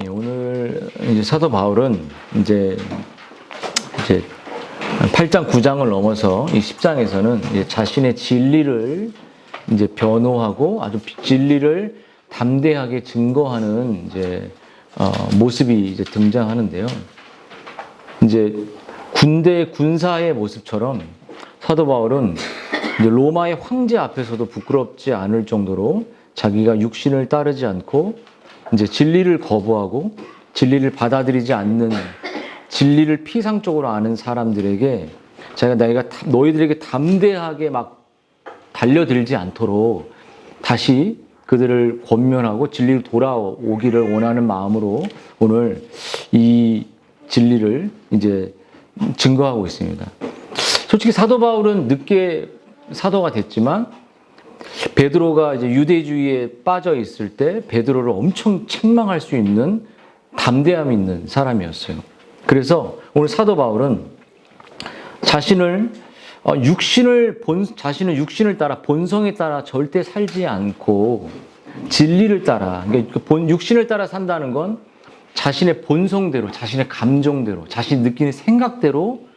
오늘 이제 사도 바울은 이제 8장 9장을 넘어서 이 10장에서는 이제 자신의 진리를 이제 변호하고 아주 진리를 담대하게 증거하는 이제 모습이 이제 등장하는데요. 이제 군사의 모습처럼 사도 바울은 이제 로마의 황제 앞에서도 부끄럽지 않을 정도로 자기가 육신을 따르지 않고 이제 진리를 거부하고 진리를 받아들이지 않는 진리를 피상적으로 아는 사람들에게 내가 너희들에게 담대하게 막 달려들지 않도록 다시 그들을 권면하고 진리로 돌아오기를 원하는 마음으로 오늘 이 진리를 이제 증거하고 있습니다. 솔직히 사도 바울은 늦게 사도가 됐지만 베드로가 이제 유대주의에 빠져 있을 때 베드로를 엄청 책망할 수 있는 담대함이 있는 사람이었어요. 그래서 오늘 사도 바울은 자신은 육신을 따라 본성에 따라 절대 살지 않고 진리를 따라, 그러니까 육신을 따라 산다는 건 자신의 본성대로, 자신의 감정대로, 자신이 느끼는 생각대로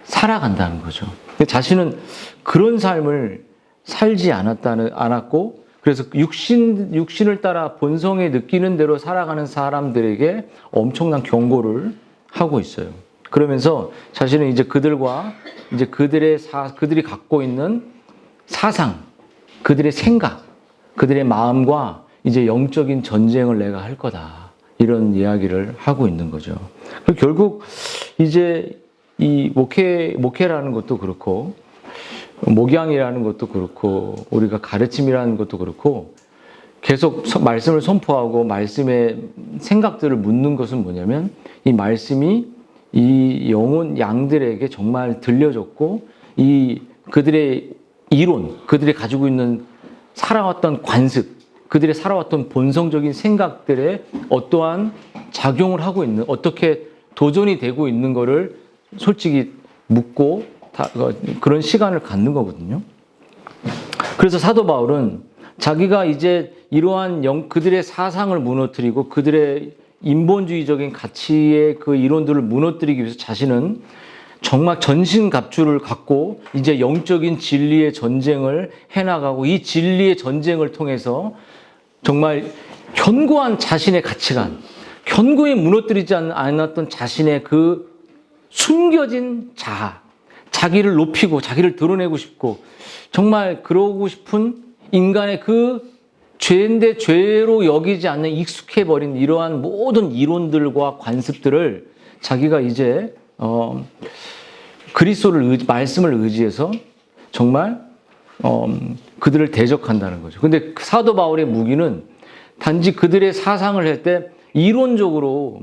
살아간다는 거죠. 자신은 그런 삶을 살지 않았고, 그래서 육신을 따라 본성에 느끼는 대로 살아가는 사람들에게 엄청난 경고를 하고 있어요. 그러면서 자신은 이제 그들과 이제 그들이 갖고 있는 사상, 그들의 생각, 그들의 마음과 이제 영적인 전쟁을 내가 할 거다. 이런 이야기를 하고 있는 거죠. 결국 이제 이 목회라는 것도 그렇고, 목양이라는 것도 그렇고, 우리가 가르침이라는 것도 그렇고, 계속 말씀을 선포하고 말씀의 생각들을 묻는 것은 뭐냐면 이 말씀이 이 영혼 양들에게 정말 들려졌고 그들의 이론, 그들이 가지고 있는 살아왔던 관습, 그들의 살아왔던 본성적인 생각들에 어떠한 작용을 하고 있는, 어떻게 도전이 되고 있는 거를 솔직히 묻고 그런 시간을 갖는 거거든요. 그래서 사도 바울은 자기가 이제 이러한 그들의 사상을 무너뜨리고 그들의 인본주의적인 가치의 그 이론들을 무너뜨리기 위해서 자신은 정말 전신갑주를 갖고 이제 영적인 진리의 전쟁을 해나가고 이 진리의 전쟁을 통해서 정말 견고한 자신의 가치관, 견고히 무너뜨리지 않았던 자신의 그 숨겨진 자아, 자기를 높이고 자기를 드러내고 싶고 정말 그러고 싶은 인간의 그 죄인데 죄로 여기지 않는 익숙해버린 이러한 모든 이론들과 관습들을 자기가 이제 그리스도를 말씀을 의지해서 정말 그들을 대적한다는 거죠. 근데 사도 바울의 무기는 단지 그들의 사상을 할 때 이론적으로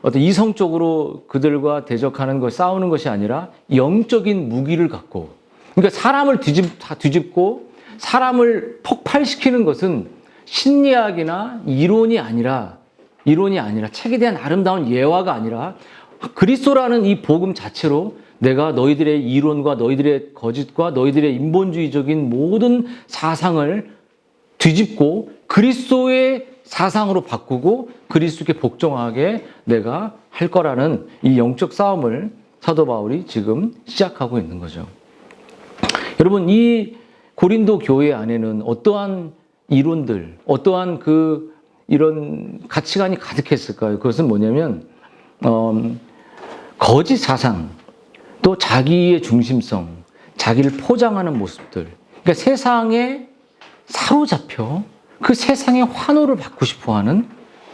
어떤 이성적으로 그들과 대적하는 것, 싸우는 것이 아니라 영적인 무기를 갖고, 그러니까 사람을 뒤집고 사람을 폭발시키는 것은 심리학이나 이론이 아니라 책에 대한 아름다운 예화가 아니라 그리스도라는 이 복음 자체로 내가 너희들의 이론과 너희들의 거짓과 너희들의 인본주의적인 모든 사상을 뒤집고 그리스도의 사상으로 바꾸고 그리스도께 복종하게 내가 할 거라는 이 영적 싸움을 사도 바울이 지금 시작하고 있는 거죠. 여러분, 이 고린도 교회 안에는 어떠한 이론들, 어떠한 이런 가치관이 가득했을까요? 그것은 뭐냐면, 거짓 사상, 또 자기의 중심성, 자기를 포장하는 모습들. 그러니까 세상에 사로잡혀 그 세상의 환호를 받고 싶어 하는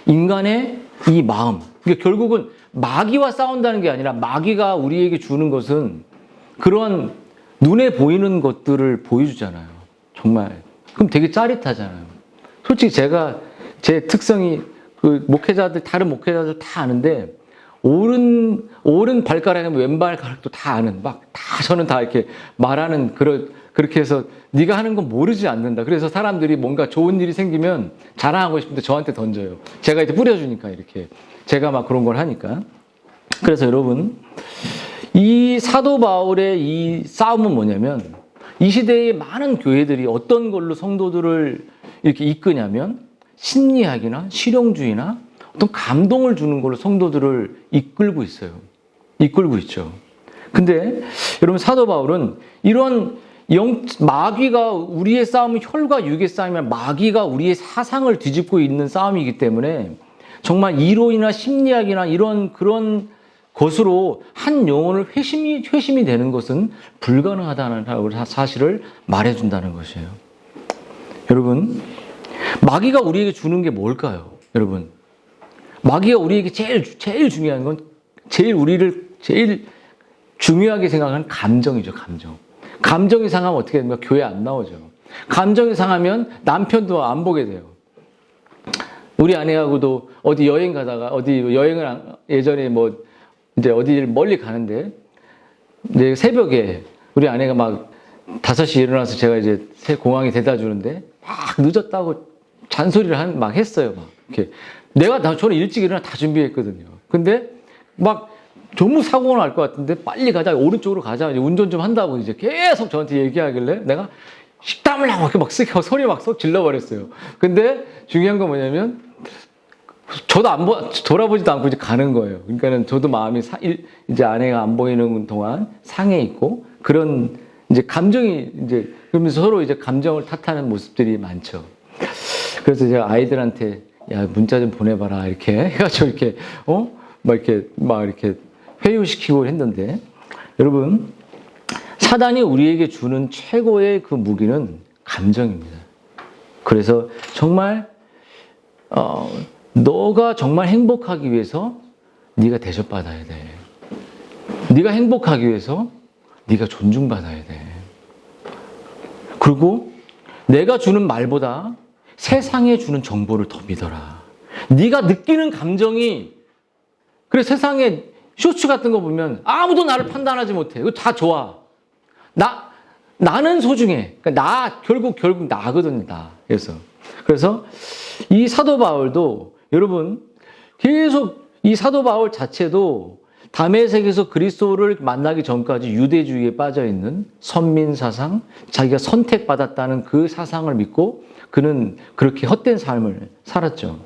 인간의 이 마음. 그러니까 결국은 마귀와 싸운다는 게 아니라 마귀가 우리에게 주는 것은 그러한 눈에 보이는 것들을 보여주잖아요. 정말. 그럼 되게 짜릿하잖아요. 솔직히 제 특성이 다른 목회자들 다 아는데, 오른 발가락이면 왼 발가락도 다 아는, 저는 다 이렇게 말하는, 그렇게 해서 네가 하는 건 모르지 않는다. 그래서 사람들이 뭔가 좋은 일이 생기면 자랑하고 싶은데 저한테 던져요. 제가 이제 뿌려주니까 이렇게. 제가 막 그런 걸 하니까. 그래서 여러분, 이 사도 바울의 이 싸움은 뭐냐면 이 시대의 많은 교회들이 어떤 걸로 성도들을 이렇게 이끄냐면 심리학이나 실용주의나 어떤 감동을 주는 걸로 성도들을 이끌고 있어요. 이끌고 있죠. 근데 여러분 사도 바울은 이런 마귀가 우리의 싸움은 혈과 육의 싸움이면 마귀가 우리의 사상을 뒤집고 있는 싸움이기 때문에 정말 이론이나 심리학이나 이런 그런 것으로 한 영혼을 회심이 되는 것은 불가능하다는 사실을 말해준다는 것이에요. 여러분, 마귀가 우리에게 주는 게 뭘까요? 여러분, 마귀가 우리에게 제일 중요한 건 우리를 제일 중요하게 생각하는 감정이죠, 감정. 감정이 상하면 어떻게 됩니까? 교회 안 나오죠. 감정이 상하면 남편도 안 보게 돼요. 우리 아내하고도 어디 여행 가다가 여행을 예전에 이제 어디를 멀리 가는데 이제 새벽에 우리 아내가 막 5시에 일어나서 제가 이제 공항에 데려다 주는데 막 늦었다고 잔소리를 막 했어요. 막 이렇게 저는 일찍 일어나 다 준비했거든요. 근데 막 너무 사고가 날 것 같은데 빨리 가자, 오른쪽으로 가자, 이제 운전 좀 한다고 이제 계속 저한테 얘기하길래 내가 식담을 하고 막 쓰고 소리 막 쏙 질러버렸어요. 근데 중요한 건 뭐냐면 저도 돌아보지도 않고 이제 가는 거예요. 그러니까는 저도 마음이 이제 아내가 안 보이는 동안 상해 있고 그런 이제 감정이 이제 그러면서 서로 이제 감정을 탓하는 모습들이 많죠. 그래서 제가 아이들한테 야 문자 좀 보내봐라 이렇게 해가지고 이렇게 막 이렇게 회유시키고 했는데 여러분 사단이 우리에게 주는 최고의 그 무기는 감정입니다. 그래서 정말 너가 정말 행복하기 위해서 네가 대접받아야 돼. 네가 행복하기 위해서 네가 존중받아야 돼. 그리고 내가 주는 말보다 세상에 주는 정보를 더 믿어라. 네가 느끼는 감정이 그래 세상에 쇼츠 같은 거 보면 아무도 나를 판단하지 못해. 이거 다 좋아. 나는 소중해. 그러니까 결국 나거든요. 나. 그래서 이 사도 바울도 여러분 계속 이 사도 바울 자체도 다메섹에서 그리스도를 만나기 전까지 유대주의에 빠져 있는 선민 사상, 자기가 선택받았다는 그 사상을 믿고 그는 그렇게 헛된 삶을 살았죠.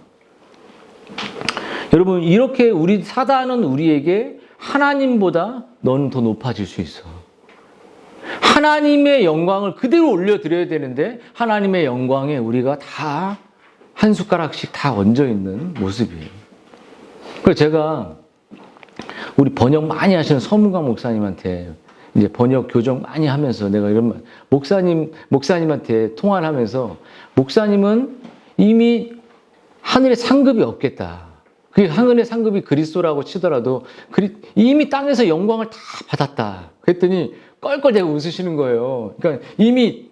여러분 이렇게 사단은 우리에게 하나님보다 너는 더 높아질 수 있어. 하나님의 영광을 그대로 올려드려야 되는데 하나님의 영광에 우리가 다 한 숟가락씩 다 얹어 있는 모습이에요. 그래서 제가 우리 번역 많이 하시는 서문광 목사님한테 이제 번역 교정 많이 하면서 내가 이런 말, 목사님한테 통화를 하면서 목사님은 이미 하늘의 상급이 없겠다. 그 하늘의 상급이 그리스도라고 치더라도 이미 땅에서 영광을 다 받았다. 그랬더니 껄껄대고 웃으시는 거예요. 그러니까 이미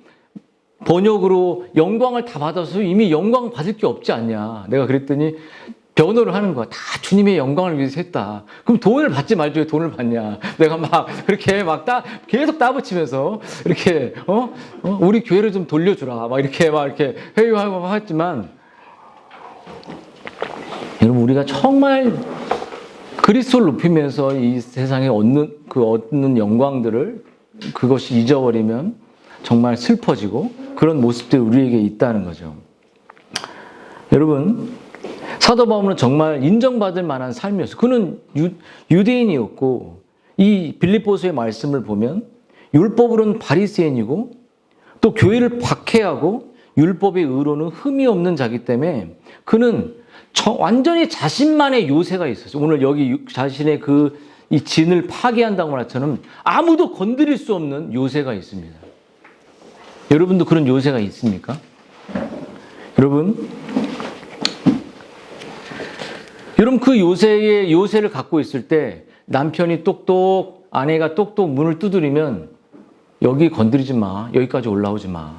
번역으로 영광을 다 받아서 이미 영광 받을 게 없지 않냐. 내가 그랬더니 변호를 하는 거야. 다 주님의 영광을 위해서 했다. 그럼 돈을 받지 말지 왜 돈을 받냐. 내가 막 그렇게 계속 따붙이면서 이렇게 우리 교회를 좀 돌려주라. 막 이렇게 회유하고 했지만 여러분 우리가 정말 그리스도를 높이면서 이 세상에 얻는 영광들을 그것이 잊어버리면 정말 슬퍼지고 그런 모습들이 우리에게 있다는 거죠. 여러분 사도 바울은 정말 인정받을 만한 삶이었어요. 그는 유대인이었고 이 빌립보서의 말씀을 보면 율법으로는 바리새인이고 또 교회를 박해하고 율법의 의로는 흠이 없는 자기 때문에 그는 완전히 자신만의 요새가 있었어요. 오늘 여기 자신의 이 진을 파괴한다고 말처럼 아무도 건드릴 수 없는 요새가 있습니다. 여러분도 그런 요새가 있습니까? 여러분 그 요새를 갖고 있을 때 남편이 아내가 똑똑 문을 두드리면 여기 건드리지 마. 여기까지 올라오지 마.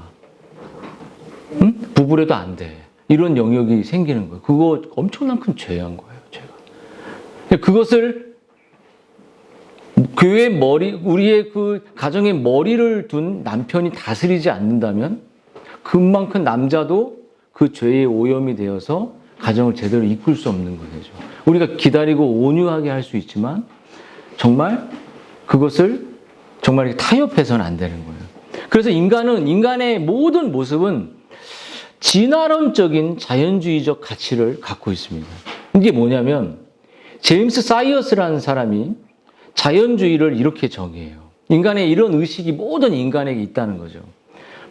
응? 부부래도 안 돼. 이런 영역이 생기는 거예요. 그거 엄청난 큰 죄한 거예요, 제가. 그것을 우리의 그 가정의 머리를 둔 남편이 다스리지 않는다면 그만큼 남자도 그 죄의 오염이 되어서 가정을 제대로 이끌 수 없는 거죠. 우리가 기다리고 온유하게 할 수 있지만 정말 그것을 정말 타협해서는 안 되는 거예요. 그래서 인간의 모든 모습은 진화론적인 자연주의적 가치를 갖고 있습니다. 이게 뭐냐면 제임스 사이어스라는 사람이 자연주의를 이렇게 정의해요. 인간의 이런 의식이 모든 인간에게 있다는 거죠.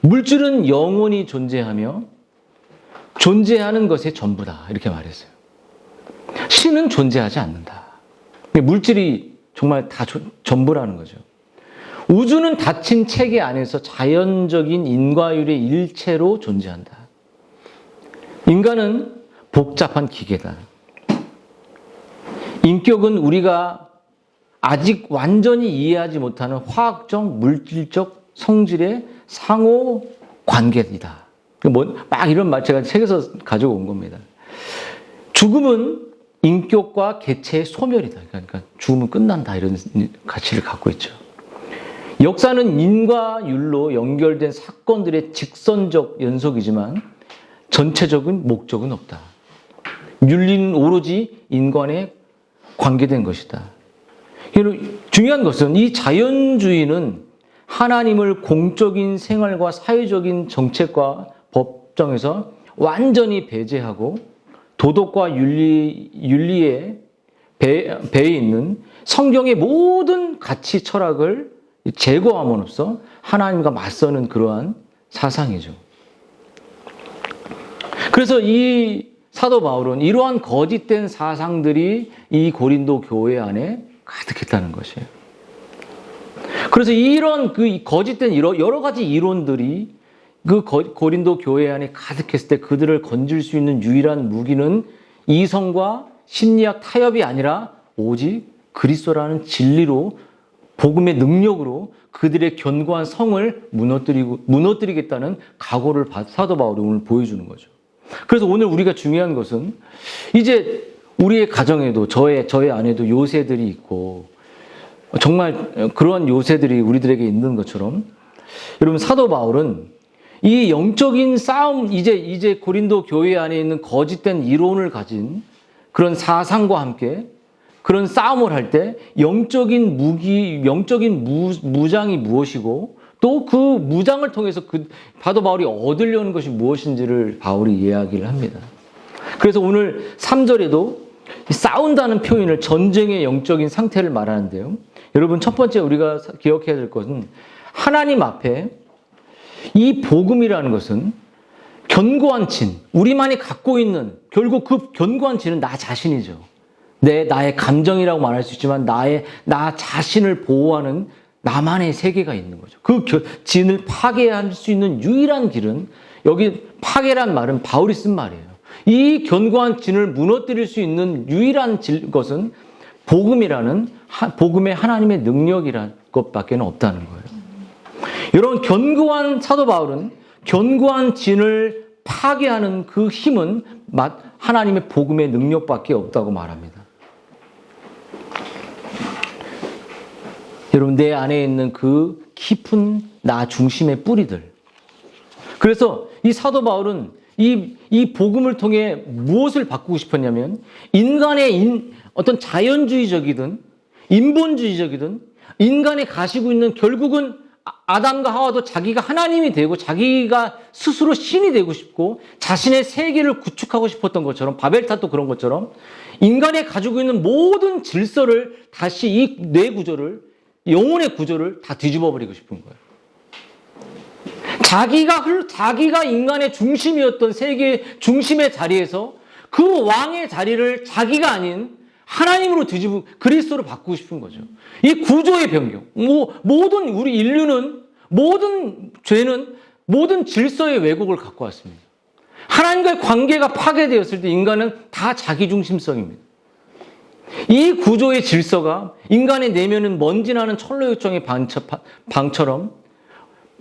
물질은 영원히 존재하며 존재하는 것의 전부다. 이렇게 말했어요. 신은 존재하지 않는다. 물질이 정말 다 전부라는 거죠. 우주는 닫힌 체계 안에서 자연적인 인과율의 일체로 존재한다. 인간은 복잡한 기계다. 인격은 우리가 아직 완전히 이해하지 못하는 화학적, 물질적 성질의 상호 관계이다. 막 이런 말 제가 책에서 가져온 겁니다. 죽음은 인격과 개체의 소멸이다. 그러니까 죽으면 끝난다. 이런 가치를 갖고 있죠. 역사는 인과 율로 연결된 사건들의 직선적 연속이지만 전체적인 목적은 없다. 윤리는 오로지 인간에 관계된 것이다. 중요한 것은 이 자연주의는 하나님을 공적인 생활과 사회적인 정책과 법정에서 완전히 배제하고 도덕과 윤리에 배에 있는 성경의 모든 가치 철학을 제거함으로써 하나님과 맞서는 그러한 사상이죠. 그래서 이 사도 바울은 이러한 거짓된 사상들이 이 고린도 교회 안에 가득했다는 것이에요. 그래서 이런 그 거짓된 여러 가지 이론들이 그 고린도 교회 안에 가득했을 때 그들을 건질 수 있는 유일한 무기는 이성과 심리학 타협이 아니라 오직 그리스도라는 진리로 복음의 능력으로 그들의 견고한 성을 무너뜨리겠다는 각오를 사도 바울이 오늘 보여주는 거죠. 그래서 오늘 우리가 중요한 것은 이제 우리의 가정에도 저의 안에도 요새들이 있고 정말 그러한 요새들이 우리들에게 있는 것처럼 여러분 사도 바울은 이 영적인 싸움 이제 고린도 교회 안에 있는 거짓된 이론을 가진 그런 사상과 함께 그런 싸움을 할 때 영적인 무장이 무엇이고 또 그 무장을 통해서 사도 바울이 얻으려는 것이 무엇인지를 바울이 이야기를 합니다. 그래서 오늘 3절에도 싸운다는 표현을 전쟁의 영적인 상태를 말하는데요. 여러분 첫 번째 우리가 기억해야 될 것은 하나님 앞에 이 복음이라는 것은 견고한 진, 우리만이 갖고 있는 결국 그 견고한 진은 나 자신이죠. 나의 감정이라고 말할 수 있지만 나 자신을 보호하는 나만의 세계가 있는 거죠. 그 진을 파괴할 수 있는 유일한 길은 여기 파괴란 말은 바울이 쓴 말이에요. 이 견고한 진을 무너뜨릴 수 있는 유일한 것은 복음의 하나님의 능력이라는 것밖에 없다는 거예요. 여러분 견고한 사도 바울은 견고한 진을 파괴하는 그 힘은 하나님의 복음의 능력밖에 없다고 말합니다. 여러분 내 안에 있는 그 깊은 나 중심의 뿌리들. 그래서 이 사도 바울은 이 복음을 통해 무엇을 바꾸고 싶었냐면 인간의 어떤 자연주의적이든 인본주의적이든 인간이 가지고 있는 결국은 아담과 하와도 자기가 하나님이 되고 자기가 스스로 신이 되고 싶고 자신의 세계를 구축하고 싶었던 것처럼 바벨탑도 그런 것처럼 인간이 가지고 있는 모든 질서를 다시 이 뇌 구조를 영혼의 구조를 다 뒤집어 버리고 싶은 거예요. 자기가 인간의 중심이었던 세계의 중심의 자리에서 그 왕의 자리를 자기가 아닌 하나님으로 뒤집어 그리스도로 바꾸고 싶은 거죠. 이 구조의 변경. 모든 우리 인류는 모든 죄는 모든 질서의 왜곡을 갖고 왔습니다. 하나님과의 관계가 파괴되었을 때 인간은 다 자기중심성입니다. 이 구조의 질서가 인간의 내면은 먼지나는 철로요청의 방처럼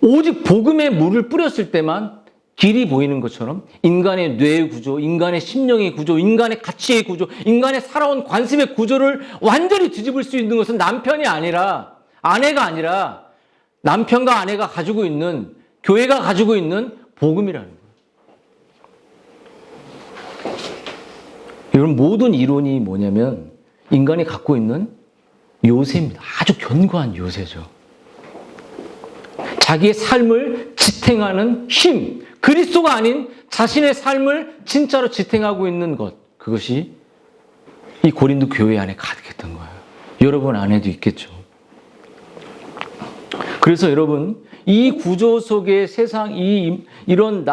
오직 복음의 물을 뿌렸을 때만 길이 보이는 것처럼 인간의 뇌의 구조, 인간의 심령의 구조, 인간의 가치의 구조, 인간의 살아온 관습의 구조를 완전히 뒤집을 수 있는 것은 남편이 아니라 아내가 아니라 남편과 아내가 가지고 있는 교회가 가지고 있는 복음이라는 거예요. 여러분 모든 이론이 뭐냐면 인간이 갖고 있는 요새입니다. 아주 견고한 요새죠. 자기의 삶을 지탱하는 힘, 그리스도가 아닌 자신의 삶을 진짜로 지탱하고 있는 것, 그것이 이 고린도 교회 안에 가득했던 거예요. 여러분 안에도 있겠죠. 그래서 여러분, 이 구조 속에 세상, 이런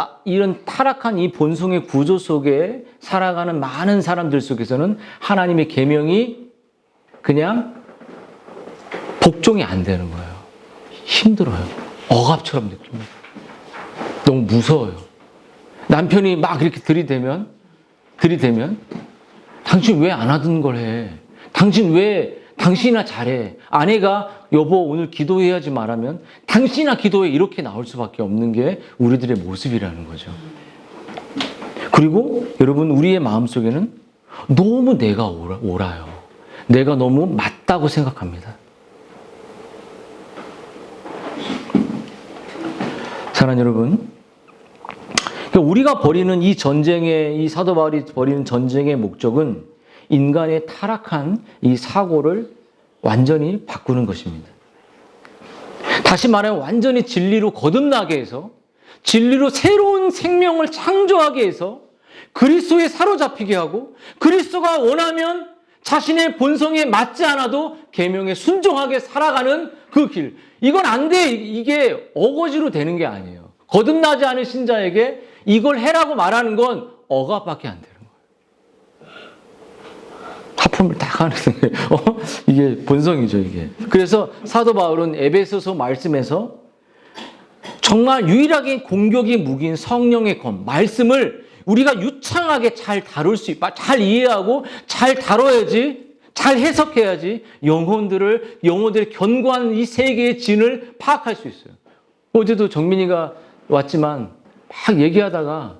타락한 이 본성의 구조 속에 살아가는 많은 사람들 속에서는 하나님의 계명이 그냥 복종이 안 되는 거예요. 힘들어요. 억압처럼 느낍니다. 너무 무서워요. 남편이 막 이렇게 들이대면 당신 왜 안 하던 걸 해? 당신이나 잘해. 아내가 여보 오늘 기도해야지 말하면 당신이나 기도해 이렇게 나올 수밖에 없는 게 우리들의 모습이라는 거죠. 그리고 여러분 우리의 마음속에는 너무 내가 옳아요. 내가 너무 맞다고 생각합니다. 사랑하는 여러분, 우리가 벌이는 이 사도 바울이 벌이는 전쟁의 목적은 인간의 타락한 이 사고를 완전히 바꾸는 것입니다. 다시 말하면 완전히 진리로 거듭나게 해서 진리로 새로운 생명을 창조하게 해서 그리스도에 사로잡히게 하고 그리스도가 원하면 자신의 본성에 맞지 않아도 계명에 순종하게 살아가는 그 길. 이건 안 돼. 이게 어거지로 되는 게 아니에요. 거듭나지 않은 신자에게 이걸 해라고 말하는 건 억압밖에 안 되는 거예요. 하품을 딱 하는 이게 본성이죠, 이게. 그래서 사도 바울은 에베소서 말씀에서 정말 유일하게 공격의 무기인 성령의 검, 말씀을 우리가 유창하게 잘 다룰 수 있고, 잘 이해하고 잘 다뤄야지, 잘 해석해야지 영혼들의 견고한 이 세계의 진을 파악할 수 있어요. 어제도 정민이가 왔지만 막 얘기하다가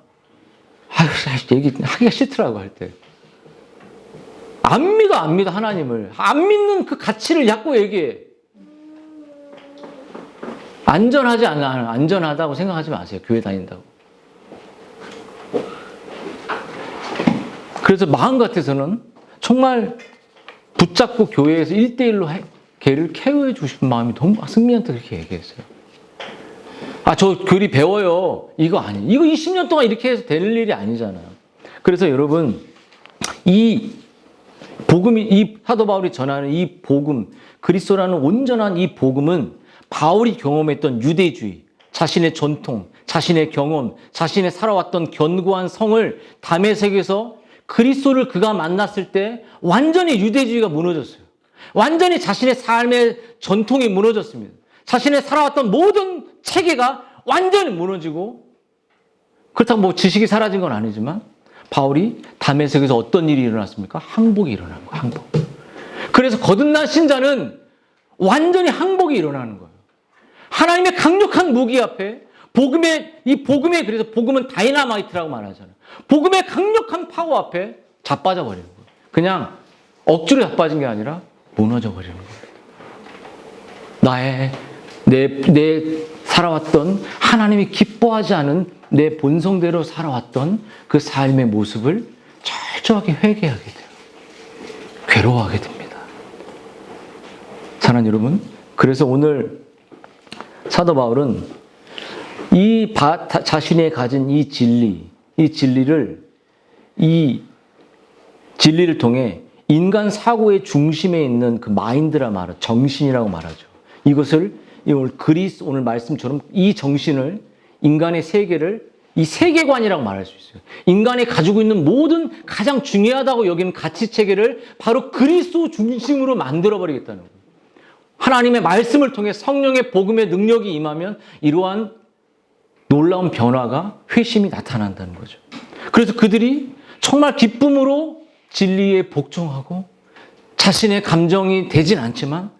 하기가 싫더라고 할 때. 안 믿어 하나님을. 안 믿는 그 가치를 자꾸 얘기해. 안전하다고 생각하지 마세요. 교회 다닌다고. 그래서 마음 같아서는 정말 붙잡고 교회에서 1대1로 걔를 케어해 주고 싶은 마음이 너무 승민한테 그렇게 얘기했어요. 저 교리 배워요. 이거 20년 동안 이렇게 해서 될 일이 아니잖아요. 그래서 여러분, 이 사도 바울이 전하는 이 복음, 그리스도라는 온전한 이 복음은 바울이 경험했던 유대주의, 자신의 전통, 자신의 경험, 자신의 살아왔던 견고한 성을 담에색에서 그리스도를 그가 만났을 때 완전히 유대주의가 무너졌어요. 완전히 자신의 삶의 전통이 무너졌습니다. 자신의 살아왔던 모든 체계가 완전히 무너지고, 그렇다고 지식이 사라진 건 아니지만 바울이 다메섹에서 어떤 일이 일어났습니까? 항복이 일어난 거예요. 항복. 그래서 거듭난 신자는 완전히 항복이 일어나는 거예요. 하나님의 강력한 무기 앞에 그래서 복음은 다이나마이트라고 말하잖아요. 복음의 강력한 파워 앞에 자빠져 버리는 거예요. 그냥 억지로 자빠진 게 아니라 무너져 버리는 거예요. 내 살아왔던 하나님이 기뻐하지 않은 내 본성대로 살아왔던 그 삶의 모습을 철저하게 회개하게 돼요. 괴로워하게 됩니다. 사랑하는 여러분, 그래서 오늘 사도 바울은 자신이 가진 이 진리를 통해 인간 사고의 중심에 있는 그 마인드라 말하죠. 정신이라고 말하죠. 오늘 말씀처럼 이 정신을, 인간의 세계를 이 세계관이라고 말할 수 있어요. 인간이 가지고 있는 모든 가장 중요하다고 여기는 가치 체계를 바로 그리스도 중심으로 만들어버리겠다는 거예요. 하나님의 말씀을 통해 성령의 복음의 능력이 임하면 이러한 놀라운 변화가, 회심이 나타난다는 거죠. 그래서 그들이 정말 기쁨으로 진리에 복종하고 자신의 감정이 되진 않지만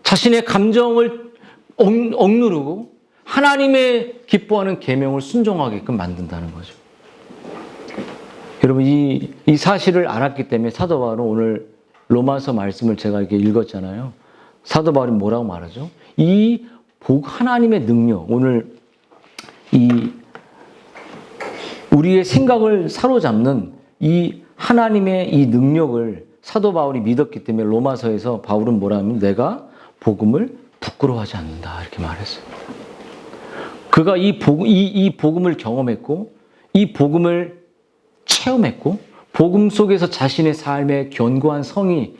자신의 감정을 억누르고 하나님의 기뻐하는 계명을 순종하게끔 만든다는 거죠. 여러분, 이 사실을 알았기 때문에 사도 바울은 오늘 로마서 말씀을 제가 이렇게 읽었잖아요. 사도 바울이 뭐라고 말하죠? 하나님의 능력, 오늘 우리의 생각을 사로잡는 이 하나님의 이 능력을 사도 바울이 믿었기 때문에 로마서에서 바울은 뭐라 하면 내가 복음을 부끄러워하지 않는다 이렇게 말했어요. 그가 이 복음을 경험했고 이 복음을 체험했고 복음 속에서 자신의 삶의 견고한 성이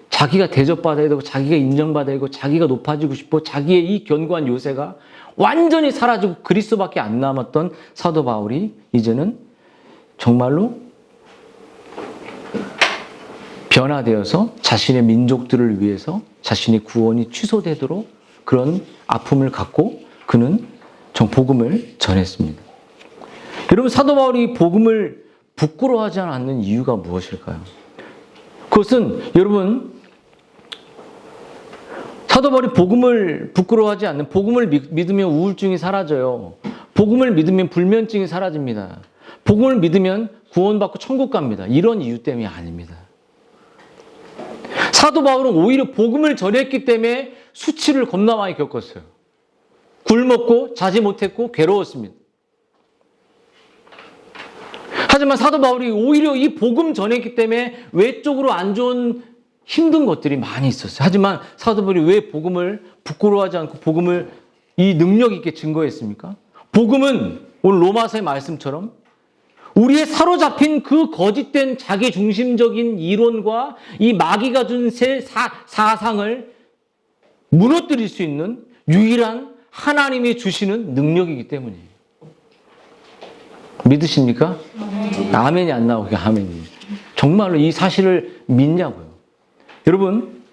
자기가 대접받아야 되고 자기가 인정받아야 되고 자기가 높아지고 싶고 자기의 이 견고한 요새가 완전히 사라지고 그리스도밖에 안 남았던 사도 바울이 이제는 정말로 변화되어서 자신의 민족들을 위해서 자신의 구원이 취소되도록 그런 아픔을 갖고 그는 복음을 전했습니다. 여러분, 사도 바울이 복음을 부끄러워하지 않는 이유가 무엇일까요? 그것은 여러분, 사도 바울이 복음을 부끄러워하지 않는, 복음을 믿으면 우울증이 사라져요. 복음을 믿으면 불면증이 사라집니다. 복음을 믿으면 구원받고 천국 갑니다. 이런 이유 때문이 아닙니다. 사도 바울은 오히려 복음을 전했기 때문에 수치를 겁나 많이 겪었어요. 굶었고 자지 못했고 괴로웠습니다. 하지만 사도 바울이 오히려 이 복음 전했기 때문에 외적으로 안 좋은 힘든 것들이 많이 있었어요. 하지만 사도 바울이 왜 복음을 부끄러워하지 않고 복음을 이 능력 있게 증거했습니까? 복음은 오늘 로마서의 말씀처럼 우리의 사로잡힌 그 거짓된 자기중심적인 이론과 이 마귀가 준 사상을 무너뜨릴 수 있는 유일한 하나님이 주시는 능력이기 때문이에요. 믿으십니까? 아멘이 안 나오게 아멘이. 정말로 이 사실을 믿냐고요. 여러분,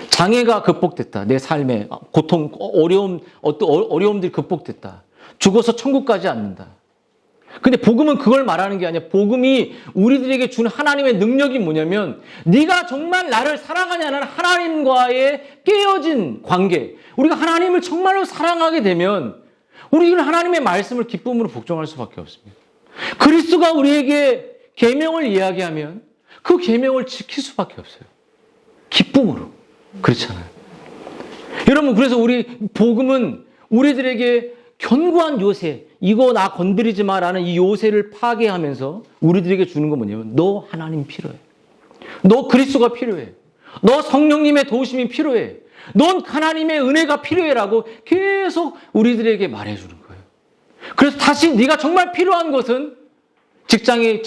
장애가 극복됐다. 내 삶에 고통, 어려움들이 극복됐다. 죽어서 천국 가지 않는다. 근데 복음은 그걸 말하는 게 아니야. 복음이 우리들에게 주는 하나님의 능력이 뭐냐면 네가 정말 나를 사랑하냐는 하나님과의 깨어진 관계. 우리가 하나님을 정말로 사랑하게 되면 우리는 하나님의 말씀을 기쁨으로 복종할 수밖에 없습니다. 그리스도가 우리에게 계명을 이야기하면 그 계명을 지킬 수밖에 없어요. 기쁨으로. 그렇잖아요. 여러분, 그래서 우리 복음은 우리들에게 견고한 요새, 이거 나 건드리지 마라는 이 요새를 파괴하면서 우리들에게 주는 건 뭐냐면 너 하나님 필요해. 너 그리스도가 필요해. 너 성령님의 도우심이 필요해. 넌 하나님의 은혜가 필요해라고 계속 우리들에게 말해주는 거예요. 그래서 다시 네가 정말 필요한 것은 직장이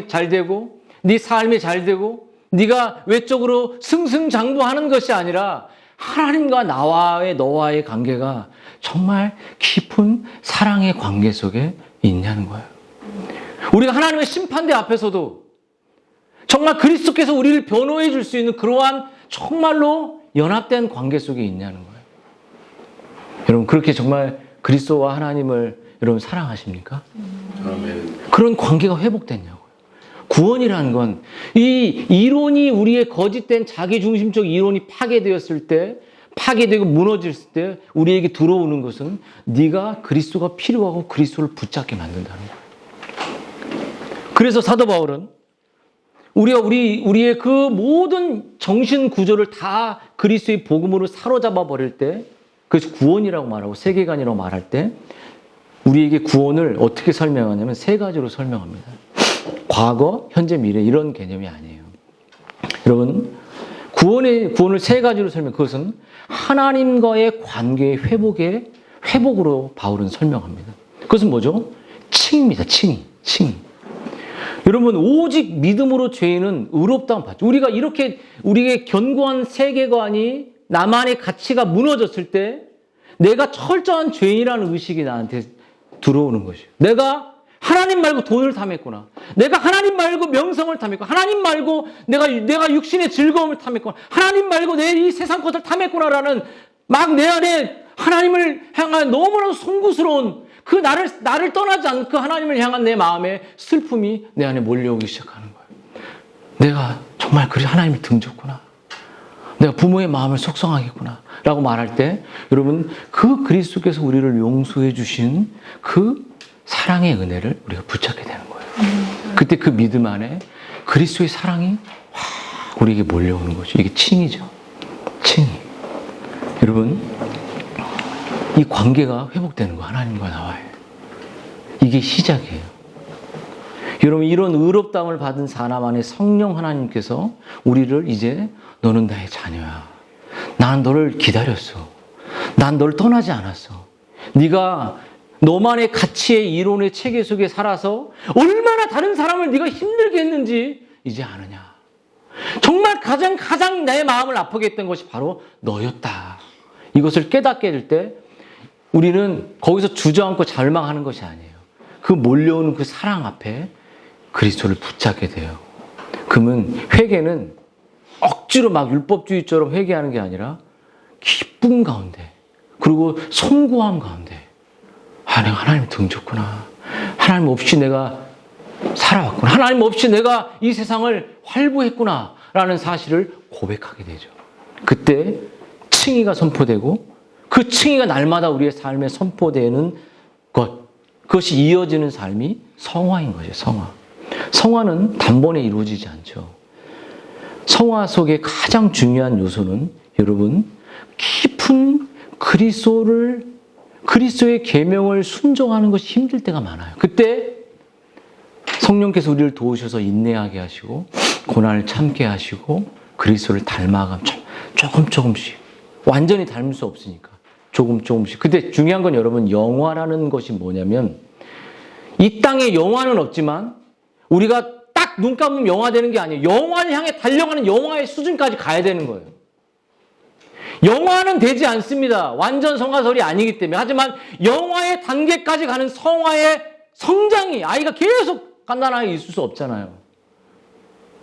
잘 되고 네 삶이 잘 되고 네가 외적으로 승승장구하는 것이 아니라 하나님과 너와의 관계가 정말 깊은 사랑의 관계 속에 있냐는 거예요. 우리가 하나님의 심판대 앞에서도 정말 그리스도께서 우리를 변호해 줄 수 있는 그러한 정말로 연합된 관계 속에 있냐는 거예요. 여러분, 그렇게 정말 그리스도와 하나님을 여러분 사랑하십니까? 그런 관계가 회복됐냐고요. 구원이라는 건 이 이론이 우리의 거짓된 자기중심적 이론이 파괴되었을 때, 파괴되고 무너졌을 때 우리에게 들어오는 것은 네가 그리스도가 필요하고 그리스도를 붙잡게 만든다는 거예요. 그래서 사도 바울은 우리의 그 모든 정신 구조를 다 그리스도의 복음으로 사로잡아 버릴 때, 그래서 구원이라고 말하고 세계관이라고 말할 때 우리에게 구원을 어떻게 설명하냐면 세 가지로 설명합니다. 과거, 현재, 미래 이런 개념이 아니에요. 여러분, 구원을 세 가지로 그것은 하나님과의 관계의 회복으로 바울은 설명합니다. 그것은 뭐죠? 칭입니다. 칭의. 여러분, 오직 믿음으로 죄인은 의롭다고 받죠. 우리가 이렇게 우리의 견고한 세계관이 나만의 가치가 무너졌을 때 내가 철저한 죄인이라는 의식이 나한테 들어오는 것이에요. 내가 하나님 말고 돈을 탐했구나. 내가 하나님 말고 명성을 탐했구나. 하나님 말고 내가 육신의 즐거움을 탐했구나. 하나님 말고 내 이 세상 것을 탐했구나라는 막 내 안에 하나님을 향한 너무나도 송구스러운 그 나를 떠나지 않는 그 하나님을 향한 내 마음에 슬픔이 내 안에 몰려오기 시작하는 거예요. 내가 정말 하나님을 등졌구나. 내가 부모의 마음을 속상하겠구나. 라고 말할 때 여러분, 그 그리스도께서 우리를 용서해 주신 그 사랑의 은혜를 우리가 붙잡게 되는 거예요. 그때 그 믿음 안에 그리스도의 사랑이 우리에게 몰려오는 거죠. 이게 칭이죠. 칭이. 여러분, 이 관계가 회복되는 거 하나님과 나와요. 이게 시작이에요. 여러분, 이런 의롭다움을 받은 사람 안에 성령 하나님께서 우리를 이제 너는 나의 자녀야. 난 너를 기다렸어. 난 너를 떠나지 않았어. 네가 너만의 가치의 이론의 체계 속에 살아서 얼마나 다른 사람을 네가 힘들게 했는지 이제 아느냐. 정말 가장 내 마음을 아프게 했던 것이 바로 너였다. 이것을 깨닫게 될 때 우리는 거기서 주저앉고 절망하는 것이 아니에요. 그 몰려오는 그 사랑 앞에 그리스도를 붙잡게 돼요. 그러면 회개는 억지로 막 율법주의처럼 회개하는 게 아니라 기쁨 가운데, 그리고 송구함 가운데, 내가 하나님 등졌구나. 하나님 없이 내가 살아왔구나. 하나님 없이 내가 이 세상을 활보했구나 라는 사실을 고백하게 되죠. 그때 칭의가 선포되고 그 칭의가 날마다 우리의 삶에 선포되는 그것이 이어지는 삶이 성화인 거죠. 성화는 단번에 이루어지지 않죠. 성화 속의 가장 중요한 요소는 여러분, 깊은 그리스도의 계명을 순종하는 것이 힘들 때가 많아요. 그때 성령께서 우리를 도우셔서 인내하게 하시고 고난을 참게 하시고 그리스도를 닮아가면 조금씩, 완전히 닮을 수 없으니까 조금씩. 근데 중요한 건 여러분, 영화라는 것이 뭐냐면 이 땅에 영화는 없지만 우리가 딱 눈 감으면 영화 되는 게 아니에요. 영화를 향해 달려가는 영화의 수준까지 가야 되는 거예요. 영화는 되지 않습니다. 완전 성화설이 아니기 때문에. 하지만 영화의 단계까지 가는 성화의 성장이, 아이가 계속 간단하게 있을 수 없잖아요.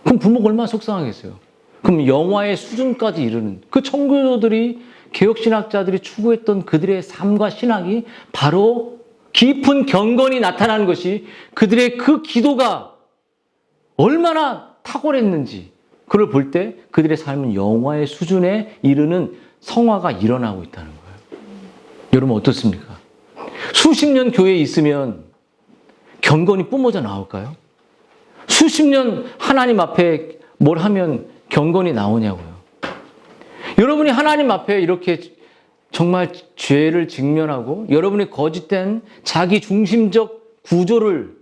그럼 부모가 얼마나 속상하겠어요. 그럼 영화의 수준까지 이르는 그 청교도들이, 개혁신학자들이 추구했던 그들의 삶과 신학이 바로 깊은 경건이 나타나는 것이 그들의 그 기도가 얼마나 탁월했는지, 그걸 볼 때 그들의 삶은 영화의 수준에 이르는 성화가 일어나고 있다는 거예요. 여러분 어떻습니까? 수십 년 교회에 있으면 경건이 뿜어져 나올까요? 수십 년 하나님 앞에 뭘 하면 경건이 나오냐고요. 여러분이 하나님 앞에 이렇게 정말 죄를 직면하고 여러분의 거짓된 자기 중심적 구조를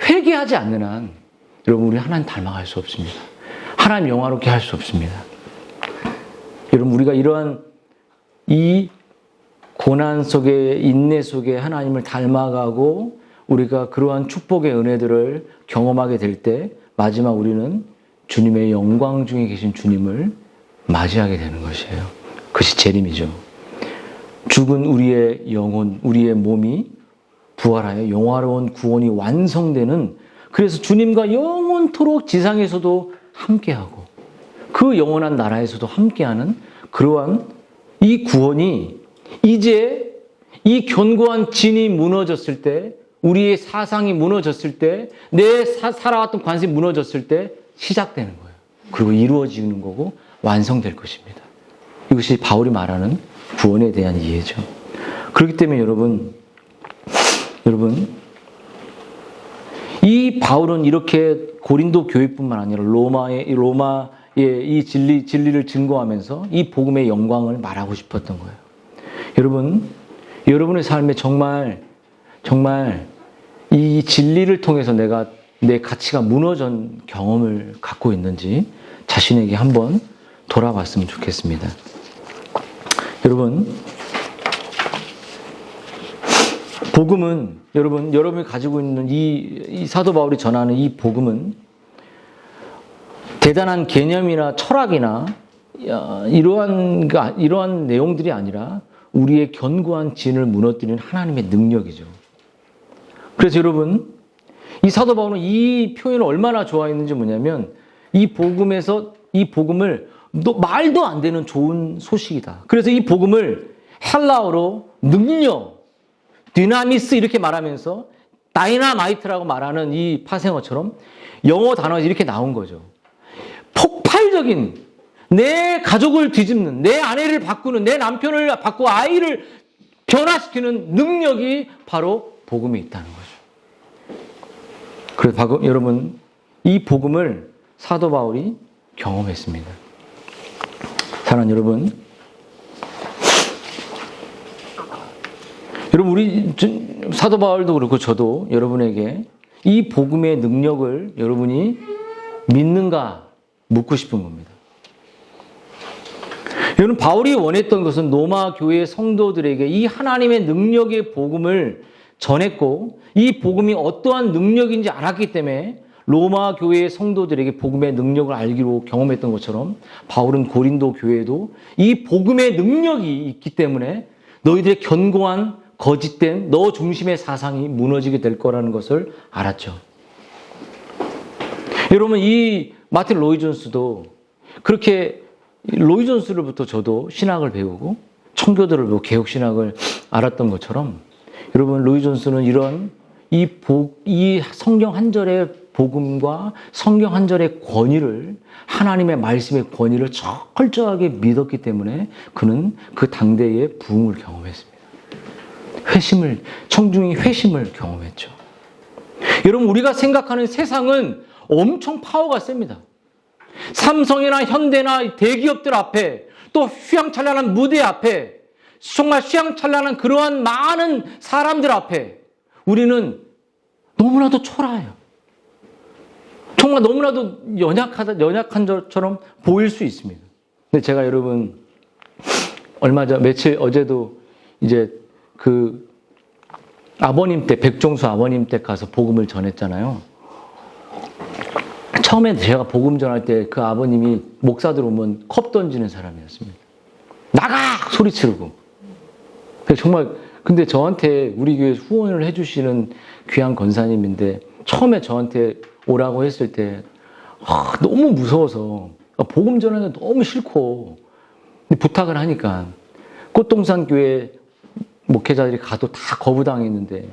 회개하지 않는 한 여러분, 우리 하나님 닮아갈 수 없습니다. 하나님 영화롭게 할 수 없습니다. 여러분, 우리가 이러한 이 고난 속에, 인내 속에 하나님을 닮아가고 우리가 그러한 축복의 은혜들을 경험하게 될 때 마지막 우리는 주님의 영광 중에 계신 주님을 맞이하게 되는 것이에요. 그것이 재림이죠. 죽은 우리의 영혼, 우리의 몸이 부활하여 영화로운 구원이 완성되는, 그래서 주님과 영원토록 지상에서도 함께하고 그 영원한 나라에서도 함께하는 그러한 이 구원이 이제 이 견고한 진이 무너졌을 때, 우리의 사상이 무너졌을 때, 내 살아왔던 관습이 무너졌을 때 시작되는 거예요. 그리고 이루어지는 거고 완성될 것입니다. 이것이 바울이 말하는 구원에 대한 이해죠. 그렇기 때문에 여러분, 이 바울은 이렇게 고린도 교회뿐만 아니라 로마의 이 진리를 증거하면서 이 복음의 영광을 말하고 싶었던 거예요. 여러분의 삶에 정말 이 진리를 통해서 내 가치가 무너진 경험을 갖고 있는지 자신에게 한번 돌아봤으면 좋겠습니다. 여러분, 복음은 여러분이 가지고 있는 이 사도 바울이 전하는 이 복음은 대단한 개념이나 철학이나 이러한 내용들이 아니라 우리의 견고한 진을 무너뜨리는 하나님의 능력이죠. 그래서 여러분, 이 사도 바울은 이 표현을 얼마나 좋아했는지 뭐냐면 이 복음을 말도 안 되는 좋은 소식이다. 그래서 이 복음을 헬라어로 능력, 디나미스 이렇게 말하면서 다이나마이트라고 말하는 이 파생어처럼 영어 단어가 이렇게 나온 거죠. 폭발적인, 내 가족을 뒤집는, 내 아내를 바꾸는, 내 남편을 바꾸고 아이를 변화시키는 능력이 바로 복음에 있다는 거죠. 그래서 여러분, 이 복음을 사도 바울이 경험했습니다. 사랑하는 여러분, 우리 사도 바울도 그렇고 저도 여러분에게 이 복음의 능력을 여러분이 믿는가 묻고 싶은 겁니다. 여러분, 바울이 원했던 것은 로마 교회 성도들에게 이 하나님의 능력의 복음을 전했고, 이 복음이 어떠한 능력인지 알았기 때문에 로마 교회의 성도들에게 복음의 능력을 알기로 경험했던 것처럼, 바울은 고린도 교회에도 이 복음의 능력이 있기 때문에 너희들의 견고한 거짓된 너 중심의 사상이 무너지게 될 거라는 것을 알았죠. 여러분, 이 마틴 로이 존스도 그렇게, 로이 존스로부터 저도 신학을 배우고 청교도를 배우고 개혁신학을 알았던 것처럼, 여러분, 로이 존스는 이런 이 성경 한 절의 복음과 성경 한 절의 권위를, 하나님의 말씀의 권위를 철저하게 믿었기 때문에 그는 그 당대의 부흥을 경험했습니다. 청중이 회심을 경험했죠. 여러분, 우리가 생각하는 세상은 엄청 파워가 셉니다. 삼성이나 현대나 대기업들 앞에, 또 휘황찬란한 무대 앞에, 정말 휘황찬란한 그러한 많은 사람들 앞에 우리는 너무나도 초라해요. 정말 너무나도 연약한 것처럼 보일 수 있습니다. 근데 제가 여러분, 어제도 이제 그 아버님 때, 백종수 아버님 때 가서 복음을 전했잖아요. 처음에 제가 복음 전할 때 그 아버님이 목사들 오면 컵 던지는 사람이었습니다. 나가! 소리 지르고. 정말, 근데 저한테 우리 교회 후원을 해주시는 귀한 권사님인데, 처음에 저한테 오라고 했을 때 너무 무서워서, 복음 전하는 게 너무 싫고, 부탁을 하니까 꽃동산 교회 목회자들이 가도 다 거부당했는데,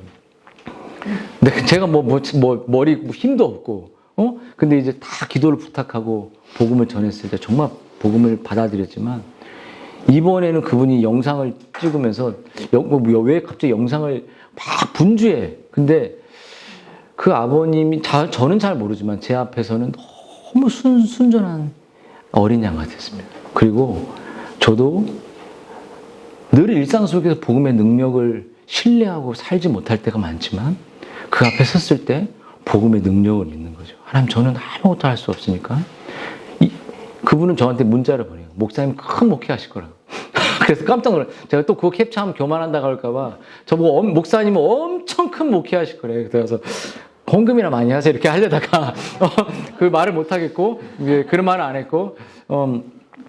근데 제가 머리 힘도 없고, 근데 이제 다 기도를 부탁하고 복음을 전했을 때 정말 복음을 받아들였지만, 이번에는 그분이 영상을 찍으면서 왜 갑자기 영상을 막 분주해. 근데 그 아버님이, 저는 잘 모르지만 제 앞에서는 너무 순전한 어린 양 같았습니다. 그리고 저도 늘 일상 속에서 복음의 능력을 신뢰하고 살지 못할 때가 많지만, 그 앞에 섰을 때 복음의 능력을 믿는 거죠. 하나님, 저는 아무것도 할 수 없으니까. 그분은 저한테 문자를 보내요. 목사님 큰 목회하실 거라고. 그래서 깜짝 놀랐어요. 제가 또 그거 캡처하면 교만한다고 할까봐, 저보고 목사님은 엄청 큰 목회하실 거래요. 그래서 헌금이나 많이 하세요 이렇게 하려다가 그 말을 못 하겠고, 그런 말은 안 했고,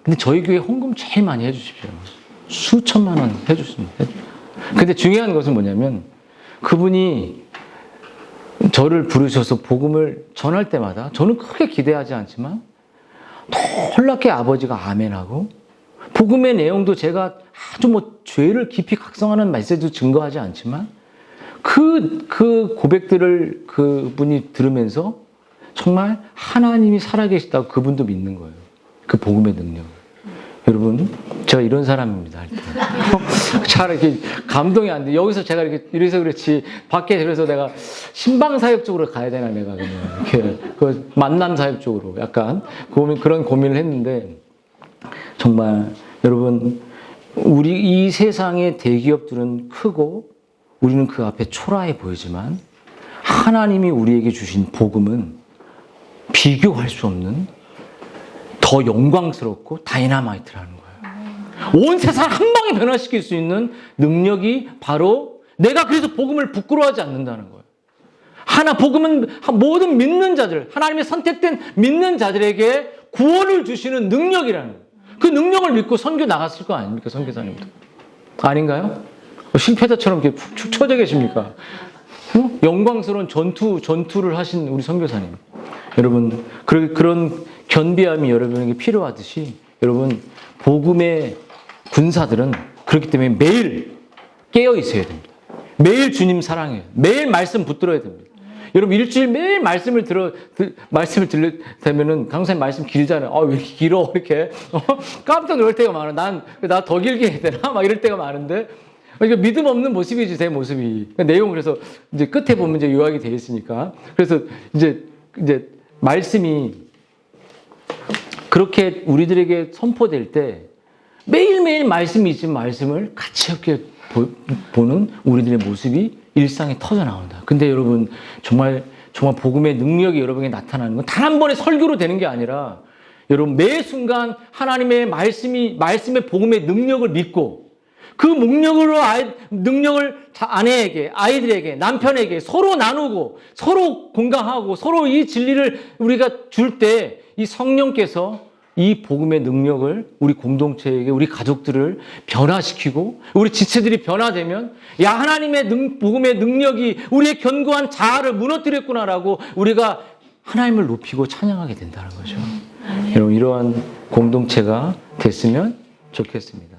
근데 저희 교회 헌금 제일 많이 해주십시오. 수천만 원 해주십니다. 근데 중요한 것은 뭐냐면, 그분이 저를 부르셔서 복음을 전할 때마다 저는 크게 기대하지 않지만 놀랍게 아버지가 아멘하고, 복음의 내용도 제가 아주 죄를 깊이 각성하는 메시지도 증거하지 않지만, 그 고백들을 그분이 들으면서 정말 하나님이 살아계시다고 그분도 믿는 거예요. 그 복음의 능력. 여러분, 제가 이런 사람입니다. 잘 이렇게 감동이 안 돼. 여기서 제가 이래서 그렇지, 밖에 그래서 내가 신방사역 쪽으로 가야 되나, 내가 그냥 이렇게 그 만남 사역 쪽으로 약간 그런 고민을 했는데, 정말 여러분, 우리 이 세상의 대기업들은 크고 우리는 그 앞에 초라해 보이지만, 하나님이 우리에게 주신 복음은 비교할 수 없는 더 영광스럽고 다이나마이트라는 거예요. 온 세상을 한 방에 변화시킬 수 있는 능력이 바로, 내가 그래서 복음을 부끄러워하지 않는다는 거예요. 복음은 모든 믿는 자들, 하나님의 선택된 믿는 자들에게 구원을 주시는 능력이라는 거예요. 그 능력을 믿고 선교 나갔을 거 아닙니까, 선교사님도? 아닌가요? 실패자처럼 이렇게 푹 처져 계십니까? 영광스러운 전투를 하신 우리 선교사님. 여러분, 그런 견비함이 여러분에게 필요하듯이, 여러분, 복음의 군사들은 그렇기 때문에 매일 깨어 있어야 됩니다. 매일 주님 사랑해요. 매일 말씀 붙들어야 됩니다. 여러분, 일주일 매일 말씀을 들으면은, 강사님 말씀 길잖아요. 왜 이렇게 길어? 이렇게. 깜짝 놀랄 때가 많아. 나 더 길게 해야 되나? 막 이럴 때가 많은데, 그러니까 믿음 없는 모습이지, 제 모습이. 그러니까 내용, 그래서 이제 끝에 보면 이제 요약이 되어 있으니까. 그래서 이제 말씀이 그렇게 우리들에게 선포될 때, 매일매일 말씀이 있지만 말씀을 같이 이렇게 보는 우리들의 모습이 일상에 터져 나온다. 근데 여러분, 정말 복음의 능력이 여러분에게 나타나는 건 단 한 번의 설교로 되는 게 아니라, 여러분 매 순간 하나님의 말씀의 복음의 능력을 믿고 그 능력을 아내에게, 아이들에게, 남편에게 서로 나누고 서로 공감하고 서로 이 진리를 우리가 줄 때 이 성령께서 이 복음의 능력을 우리 공동체에게, 우리 가족들을 변화시키고 우리 지체들이 변화되면 야, 하나님의 복음의 능력이 우리의 견고한 자아를 무너뜨렸구나라고 우리가 하나님을 높이고 찬양하게 된다는 거죠. 여러분 이러한 공동체가 됐으면 좋겠습니다.